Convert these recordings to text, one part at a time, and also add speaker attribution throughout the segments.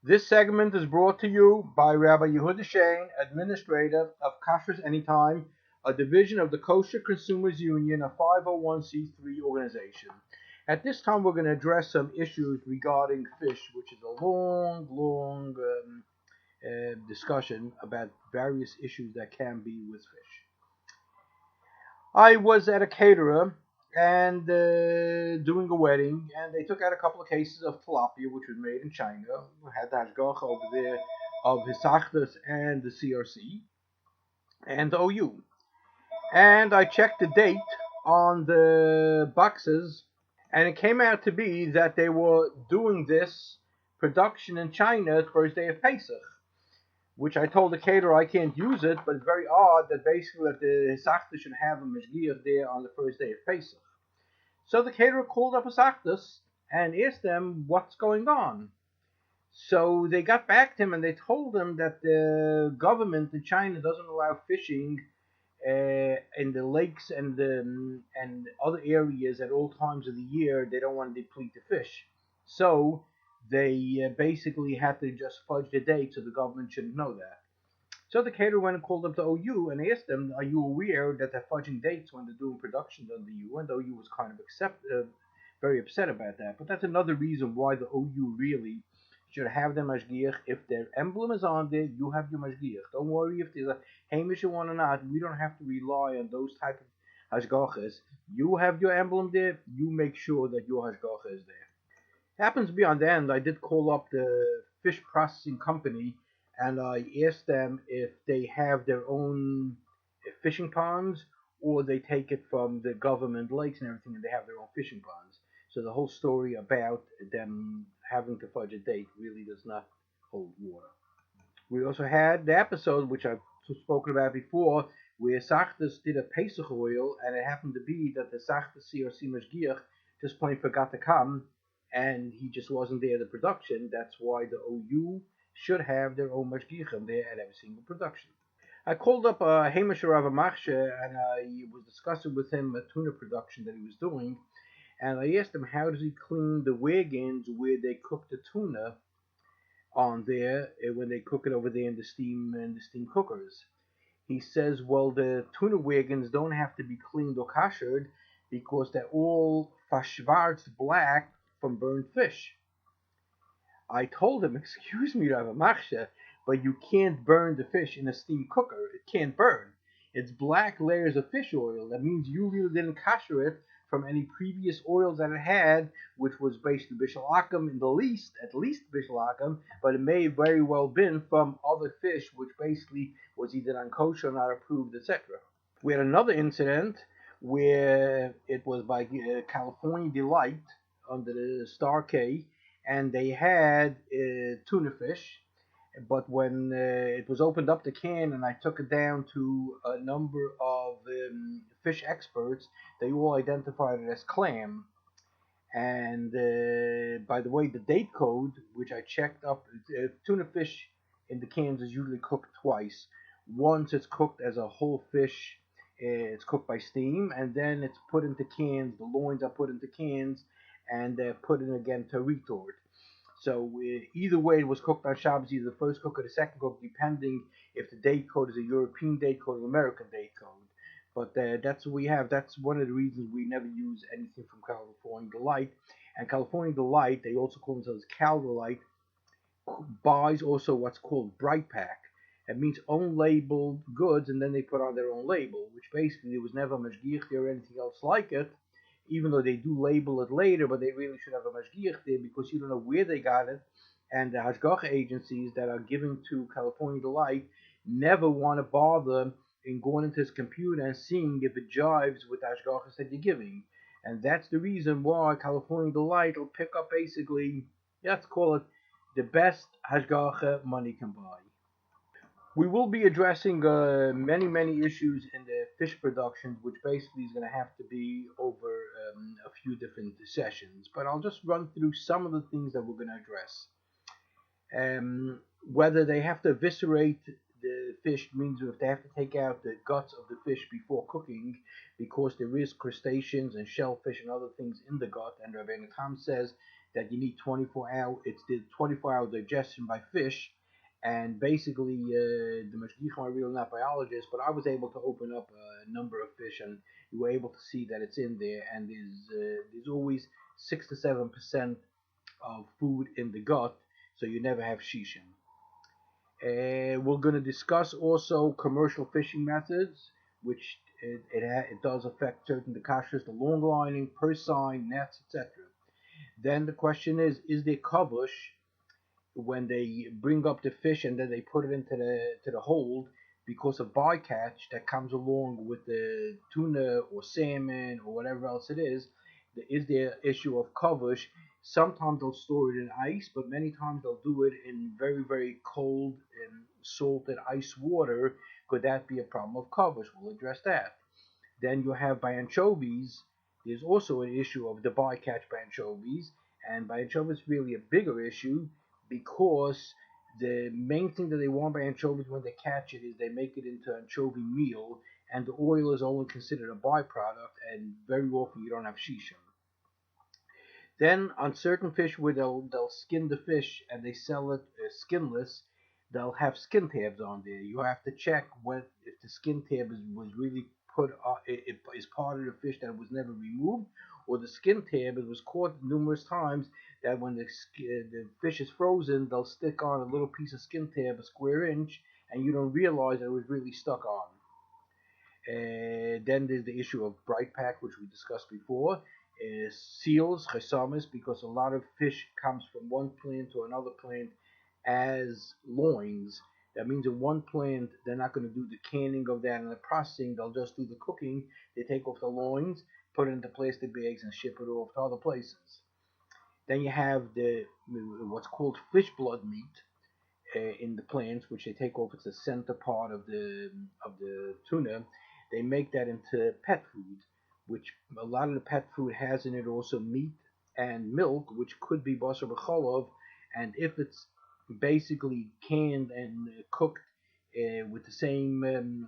Speaker 1: This segment is brought to you by Rabbi Yehuda Shane, Administrator of Kashrus Anytime, a division of the Kosher Consumers Union, a 501c3 organization. At this time, we're going to address some issues regarding fish, which is a long discussion about various issues that can be with fish. I was at a caterer and doing a wedding, and they took out a couple of cases of tilapia, which was made in China. We had the hashgacha over there of Hisachtas and the CRC and the OU. And I checked the date on the boxes, and it came out to be that they were doing this production in China first day of Pesach, which I told the caterer I can't use it, but it's very odd that basically that the Hisachtas should have a Meshgiach there on the first day of Pesach. So the caterer called up Hisachtas and asked them what's going on. So they got back to him and they told him that the government in China doesn't allow fishing in the lakes and other areas at all times of the year. They don't want to deplete the fish. So they basically had to just fudge the date so the government shouldn't know that. So the caterer went and called up the OU and asked them, are you aware that they're fudging dates when they're doing productions on the U? And the OU was kind of very upset about that. But that's another reason why the OU really should have their mashgiach. If their emblem is on there, you have your mashgiach. Don't worry if there's a hamish one or not. We don't have to rely on those type of hashgachas. You have your emblem there. You make sure that your hashgacha is there. Happens to be on the end, I did call up the fish processing company and I asked them if they have their own fishing ponds or they take it from the government lakes and everything and they have their own fishing ponds. So the whole story about them having to fudge a date really does not hold water. We also had the episode, which I've spoken about before, where Sachtas did a Pesach oil and it happened to be that the Sachtas CRC Mashgiach just plain forgot to come and he just wasn't there at the production. That's why the OU should have their own mashgichim there at every single production. I called up Hamish Rav Machshe and I was discussing with him a tuna production that he was doing, and I asked him how does he clean the wagons where they cook the tuna on there when they cook it over there in the steam cookers. He says, well, the tuna wagons don't have to be cleaned or kashered because they're all fashvarts black from burned fish. I told him, excuse me, Rav Machshe, but you can't burn the fish in a steam cooker. It can't burn. It's black layers of fish oil. That means you really didn't kasher it from any previous oils that it had, which was basically Bishul Akum at least Bishul Akum, but it may very well been from other fish, which basically was either unkosher or not approved, etc. We had another incident where it was by California Delight under the Star K, and they had tuna fish, but when it was opened up the can and I took it down to a number of fish experts, they all identified it as clam. And by the way, the date code, which I checked up, tuna fish in the cans is usually cooked twice. Once it's cooked as a whole fish, it's cooked by steam, and then it's put into cans. The loins are put into cans, and they're put in again to retort. So either way, it was cooked on Shabbos, either the first cook or the second cook, depending if the date code is a European date code or American date code. But that's what we have. That's one of the reasons we never use anything from California Delight. And California Delight, they also call themselves Cal Delight, buys also what's called Bright Pack. It means unlabeled goods, and then they put on their own label, which basically there was never mashgiach or anything else like it, even though they do label it later, but they really should have a mashgiach there because you don't know where they got it, and the hashgacha agencies that are giving to California Delight never want to bother in going into his computer and seeing if it jives with the hashgachas that you're giving. And that's the reason why California Delight will pick up basically, let's call it, the best hashgacha money can buy. We will be addressing many issues in the fish production, which basically is going to have to be over a few different sessions. But I'll just run through some of the things that we're going to address. Whether they have to eviscerate the fish means if they have to take out the guts of the fish before cooking, because there is crustaceans and shellfish and other things in the gut. And Rabbi Natam says that you need 24 hour. It's the 24-hour digestion by fish, and basically the mashgiach are really not biologists, but I was able to open up a number of fish, and you were able to see that it's in there, and there's always 6 to 7% of food in the gut, so you never have shishim. We're going to discuss also commercial fishing methods, which it does affect certain decashers, the long lining, purse seine, nets, etc. Then the question is there kavush when they bring up the fish and then they put it into the hold because of bycatch that comes along with the tuna or salmon or whatever else it is there issue of kavush? Sometimes they'll store it in ice, but many times they'll do it in very, very cold and salted ice water. Could that be a problem of kavush? We'll address that. Then you have by anchovies. There's also an issue of the bycatch by anchovies, and by anchovies is really a bigger issue because the main thing that they want by anchovies when they catch it is they make it into anchovy meal, and the oil is only considered a byproduct, and very often you don't have shishim. Then on certain fish where they'll skin the fish and they sell it skinless, they'll have skin tabs on there. You have to check if the skin tab was really put it is part of the fish that was never removed, or the skin tab it was caught numerous times that when the fish is frozen, they'll stick on a little piece of skin tab, a square inch, and you don't realize that it was really stuck on. Then there's the issue of bright pack, which we discussed before. Seals, chesamis, because a lot of fish comes from one plant to another plant as loins. That means in one plant, they're not going to do the canning of that and the processing. They'll just do the cooking. They take off the loins, put it into plastic bags, and ship it off to other places. Then you have what's called fish blood meat in the plants, which they take off. It's the center part of the tuna. They make that into pet food, which a lot of the pet food has in it also meat and milk, which could be basar b'cholov, and if it's basically canned and cooked with the same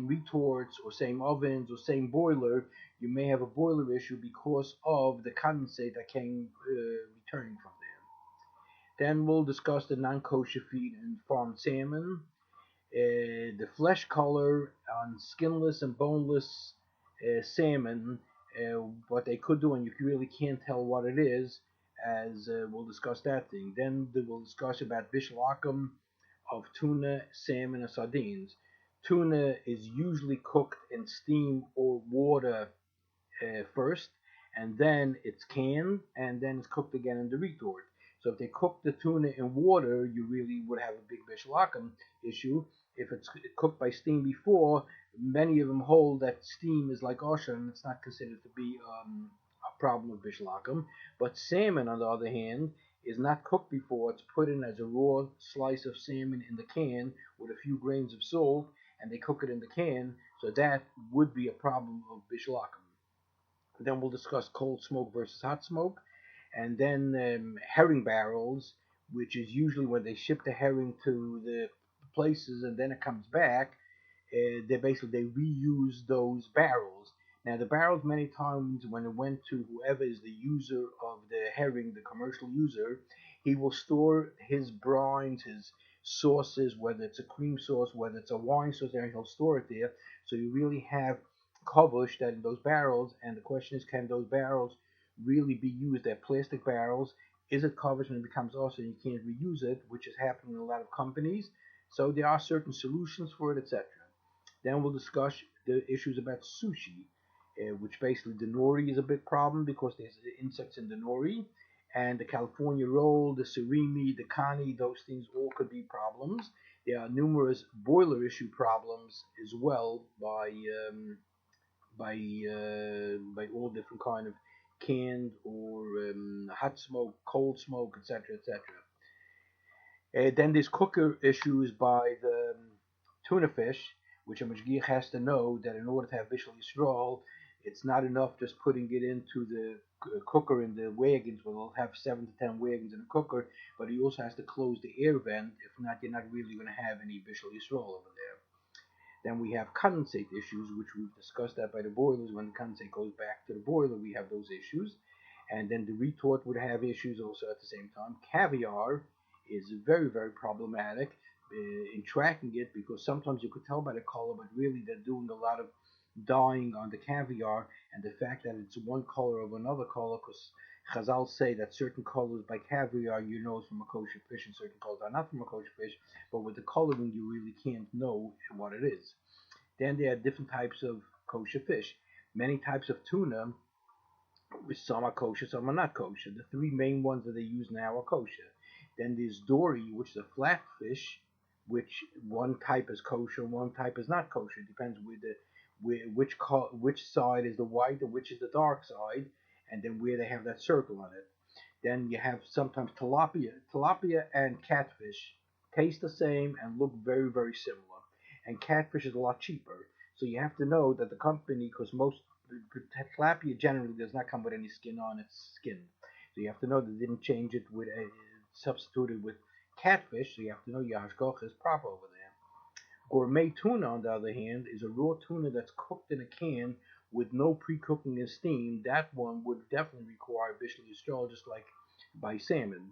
Speaker 1: retorts or same ovens or same boiler, you may have a boiler issue because of the condensate that came returning from there. Then we'll discuss the non-kosher feed and farmed salmon. The flesh color on skinless and boneless salmon, what they could do, and you really can't tell what it is, as we'll discuss that thing. Then we'll discuss about bishul akum of tuna, salmon, and sardines. Tuna is usually cooked in steam or water first, and then it's canned, and then it's cooked again in the retort. So if they cook the tuna in water, you really would have a big bishul akum issue. If it's cooked by steam before, many of them hold that steam is like osher, and it's not considered to be a problem with bishul akum. But salmon, on the other hand, is not cooked before. It's put in as a raw slice of salmon in the can with a few grains of salt, and they cook it in the can. So that would be a problem of bishul akum. Then we'll discuss cold smoke versus hot smoke, and then herring barrels, which is usually when they ship the herring to the places and then it comes back. They reuse those barrels. Now the barrels many times when it went to whoever is the user of the herring, the commercial user, he will store his brines, his sauces, whether it's a cream sauce, whether it's a wine sauce, there he'll store it there. So you really have kavush that in those barrels, and the question is, can those barrels really be used? They're plastic barrels. Is it kavush when it becomes also you can't reuse it, which is happening in a lot of companies? So there are certain solutions for it, etc. Then we'll discuss the issues about sushi, which basically the nori is a big problem because there's insects in the nori, and the California roll, the surimi, the kani, those things all could be problems. There are numerous boiler issue problems as well by all different kind of canned or hot smoke, cold smoke, etc., etc. Then there's cooker issues by the tuna fish, which a mashgiach has to know that in order to have bishul yisrael, it's not enough just putting it into the cooker in the wagons. Well, they'll have 7 to 10 wagons in a cooker, but he also has to close the air vent. If not, you're not really going to have any bishul yisrael over there. Then we have condensate issues, which we've discussed that by the boilers. When the condensate goes back to the boiler, we have those issues. And then the retort would have issues also at the same time. Caviar is very, very problematic in tracking it because sometimes you could tell by the color, but really they're doing a lot of dyeing on the caviar, and the fact that it's one color of another color, because Chazal say that certain colors by caviar you know is from a kosher fish, and certain colors are not from a kosher fish, but with the coloring you really can't know what it is. Then there are different types of kosher fish. Many types of tuna, some are kosher, some are not kosher. The three main ones that they use now are kosher. Then there's dory, which is a flatfish, which one type is kosher, one type is not kosher. It depends which side is the white and which is the dark side, and then where they have that circle on it. Then you have sometimes tilapia. Tilapia and catfish taste the same and look very, very similar. And catfish is a lot cheaper. So you have to know that the company, because most tilapia generally does not come with any skin on its skin. So you have to know that they didn't change it with a substituted with catfish. So you have to know your hashgacha is proper over there. Gourmet tuna, on the other hand, is a raw tuna that's cooked in a can with no pre-cooking and steam. That one would definitely require Bishul Yisrael, just like by salmon.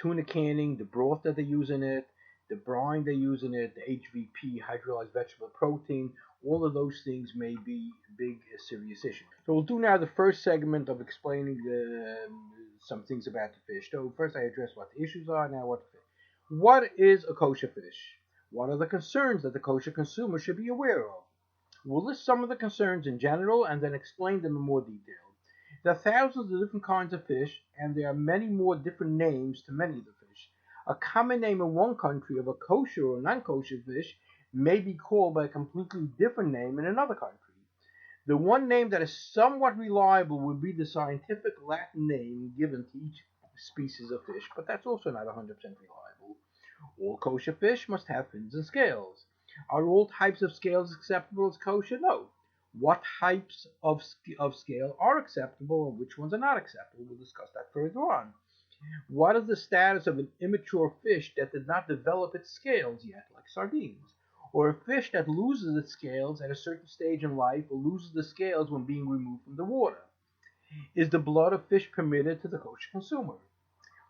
Speaker 1: Tuna canning, the broth that they use in it, the brine they use in it, the HVP, hydrolyzed vegetable protein, all of those things may be big, serious issues. So we'll do now the first segment of explaining some things about the fish. So first I address what the issues are, now what the fish. What is a kosher fish? What are the concerns that the kosher consumer should be aware of? We'll list some of the concerns in general and then explain them in more detail. There are thousands of different kinds of fish, and there are many more different names to many of the fish. A common name in one country of a kosher or non-kosher fish may be called by a completely different name in another country. The one name that is somewhat reliable would be the scientific Latin name given to each species of fish, but that's also not 100% reliable. All kosher fish must have fins and scales. Are all types of scales acceptable as kosher? No. What types of scale are acceptable and which ones are not acceptable? We'll discuss that further on. What is the status of an immature fish that did not develop its scales yet, like sardines? Or a fish that loses its scales at a certain stage in life or loses the scales when being removed from the water? Is the blood of fish permitted to the kosher consumer?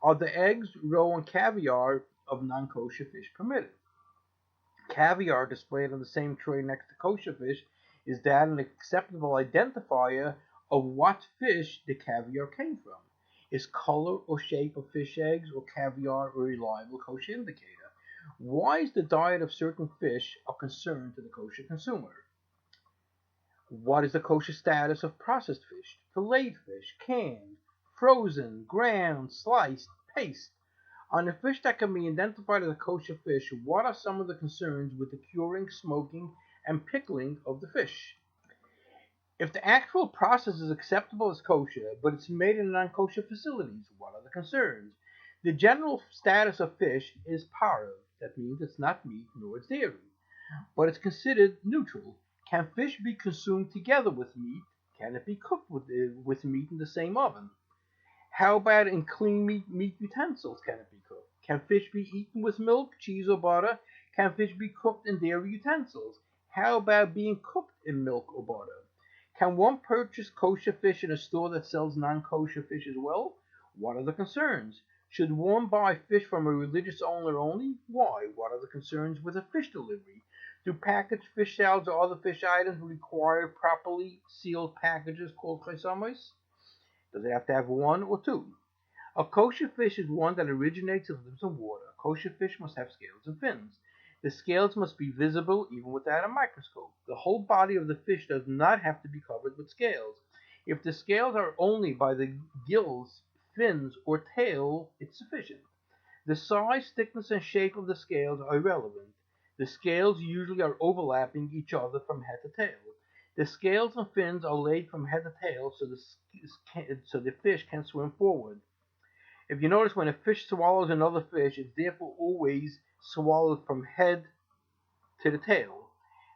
Speaker 1: Are the eggs, roe, and caviar of non-kosher fish permitted? Caviar displayed on the same tray next to kosher fish is that an acceptable identifier of what fish the caviar came from? Is color or shape of fish eggs or caviar a reliable kosher indicator? Why is the diet of certain fish a concern to the kosher consumer? What is the kosher status of processed fish, filleted fish, canned, frozen, ground, sliced, paste? On a fish that can be identified as a kosher fish, what are some of the concerns with the curing, smoking, and pickling of the fish? If the actual process is acceptable as kosher, but it's made in non-kosher facilities, what are the concerns? The general status of fish is parav. That means it's not meat nor it's dairy, but it's considered neutral. Can fish be consumed together with meat? Can it be cooked with meat in the same oven? How about in clean meat utensils can it be cooked? Can fish be eaten with milk, cheese, or butter? Can fish be cooked in dairy utensils? How about being cooked in milk or butter? Can one purchase kosher fish in a store that sells non-kosher fish as well? What are the concerns? Should one buy fish from a religious owner only? Why? What are the concerns with a fish delivery? Do packaged fish salads or other fish items require properly sealed packages called chesamis? Does it have to have one or two? A kosher fish is one that originates and lives in water. A kosher fish must have scales and fins. The scales must be visible even without a microscope. The whole body of the fish does not have to be covered with scales. If the scales are only by the gills, fins, or tail, it's sufficient. The size, thickness, and shape of the scales are irrelevant. The scales usually are overlapping each other from head to tail. The scales and fins are laid from head to tail so the fish can swim forward. If you notice, when a fish swallows another fish, it's therefore always swallowed from head to the tail.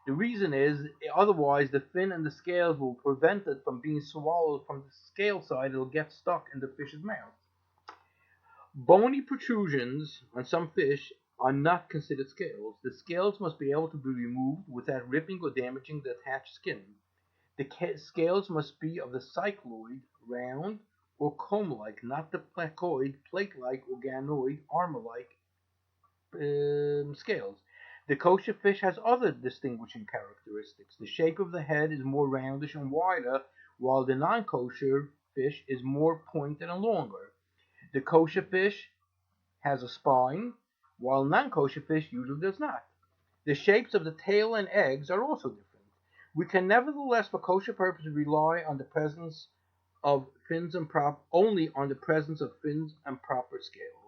Speaker 1: The reason is, otherwise the fin and the scales will prevent it from being swallowed from the scale side. It'll get stuck in the fish's mouth. Bony protrusions on some fish are not considered scales. The scales must be able to be removed without ripping or damaging the attached skin. The scales must be of the cycloid, round, or comb-like, not the placoid, plate-like, or ganoid, armor-like scales. The kosher fish has other distinguishing characteristics. The shape of the head is more roundish and wider, while the non-kosher fish is more pointed and longer. The kosher fish has a spine, while non-kosher fish usually does not. The shapes of the tail and eggs are also different. We can nevertheless, for kosher purposes, rely on the presence of fins and only on the presence of fins and proper scales.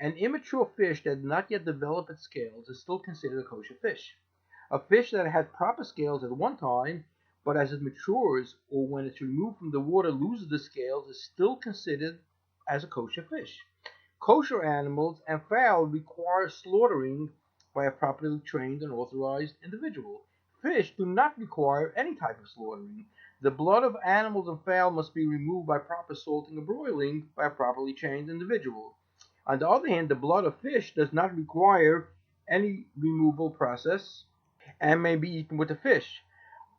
Speaker 1: An immature fish that has not yet developed its scales is still considered a kosher fish. A fish that has proper scales at one time, but as it matures or when it's removed from the water loses the scales, is still considered as a kosher fish. Kosher animals and fowl require slaughtering by a properly trained and authorized individual. Fish do not require any type of slaughtering. The blood of animals and fowl must be removed by proper salting or broiling by a properly trained individual. On the other hand, the blood of fish does not require any removal process and may be eaten with the fish.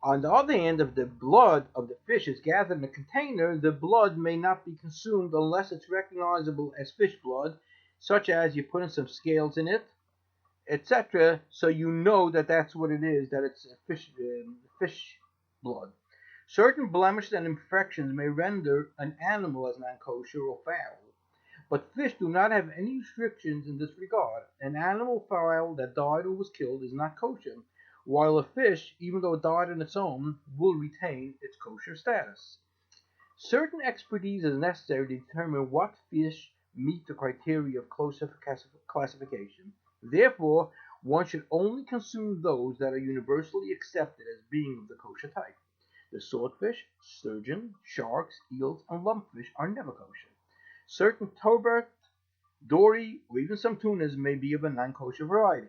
Speaker 1: On the other hand, if the blood of the fish is gathered in a container, the blood may not be consumed unless it's recognizable as fish blood, such as you put in some scales in it, etc., so you know that that's what it is, that it's fish blood. Certain blemishes and infections may render an animal as non-kosher or foul, but fish do not have any restrictions in this regard. An animal fowl that died or was killed is not kosher, while a fish, even though it died on its own, will retain its kosher status. Certain expertise is necessary to determine what fish meet the criteria of kosher classification. Therefore, one should only consume those that are universally accepted as being of the kosher type. The swordfish, sturgeon, sharks, eels, and lumpfish are never kosher. Certain turbot, dory, or even some tunas may be of a non-kosher variety.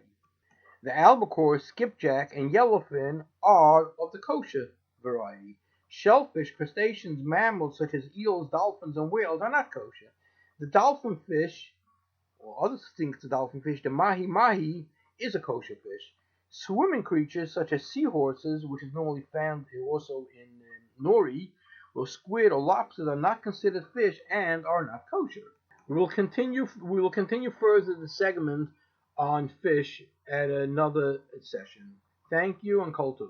Speaker 1: The albacore, skipjack, and yellowfin are of the kosher variety. Shellfish, crustaceans, mammals such as eels, dolphins, and whales are not kosher. The dolphin fish, or other things to dolphin fish, the mahi-mahi, is a kosher fish. Swimming creatures such as seahorses, which is normally found also in nori, or squid or lobsters are not considered fish and are not kosher. We will continue further the segment on fish at another session. Thank you and kol tov.